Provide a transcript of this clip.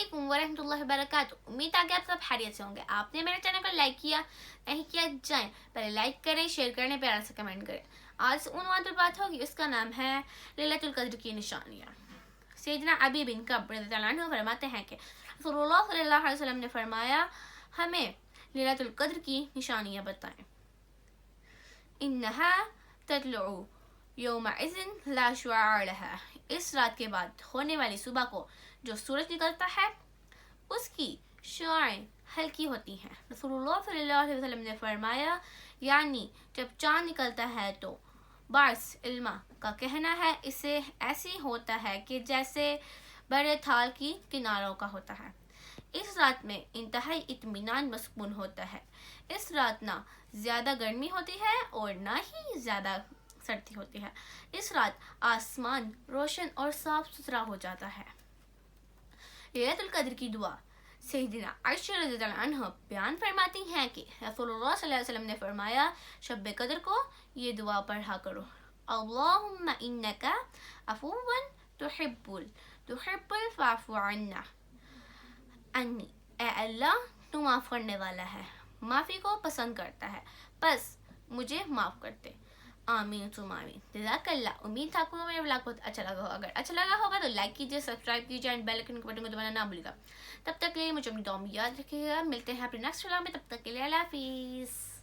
अस्सलामुअलैकुम वरहमतुल्लाहि वबरकातुहू। उम्मीद है कि आप सब खैरियत से होंगे। आपने मेरे चैनल को लाइक किया नहीं किया, जाएं पहले लाइक करें, शेयर करें, प्यारा सा कमेंट करें। आज उन्वान पर बात होगी, उसका नाम है लैलतुल क़द्र की निशानियाँ। सैयदना अबी बिन कअब रज़ियल्लाहु अन्हु फरमाते हैं कि रसूलुल्लाह सल्लल्लाहु अलैहि वसल्लम ने फरमाया, हमें लैलतुल क़द्र की निशानियाँ बताएं। इन्नहा ततलुउ यौमइज़िन ला शुआ लहा। इस रात के बाद होने वाली सुबह को जो सूरज निकलता है उसकी शुआएं हल्की होती हैं। रसूलुल्लाह सल्लल्लाहु अलैहि वसल्लम ने फरमाया, यानी जब चाँद निकलता है तो बार्स इल्मा का कहना है इसे ऐसी होता है कि जैसे बड़े थाल की किनारों का होता है। इस रात में इंतहाई इत्मीनान मस्कून होता है। इस रात ना ज़्यादा गर्मी होती है और ना ही ज़्यादा सर्दी होती है। इस रात आसमान रोशन और साफ सुथरा हो जाता है। लैलतुल क़द्र की दुआ। सैयदना आयशा रज़ियल्लाहु अन्हा बयान फरमाती हैं कि रसूलुल्लाह सल्लल्लाहु अलैहि वसल्लम ने फरमाया, शब क़द्र को ये दुआ पढ़ा करो, अल्लाहुम्मा इन्नका अफ़ुव्वन तुहिब्बुल फ़अफ़ु अन्ना। अन्नी, ए अल्लाह तू माफ़ करने वाला है, माफ़ी को पसंद करता है, बस मुझे माफ़ कर दे। आमीन तुम आमीन। जज़ाकल्लाह। उम्मीद था आपको मेरा व्लॉग बहुत अच्छा लगा हो। अगर अच्छा लगा होगा तो लाइक कीजिए, सब्सक्राइब कीजिए एंड बेल आइकन के बटन को दबाना ना भूलिएगा। तब तक के लिए मुझे अपनी दुआ में याद रखिएगा। मिलते हैं अपने नेक्स्ट व्लॉग में, तब तक के लिए अल्लाह हाफिज़।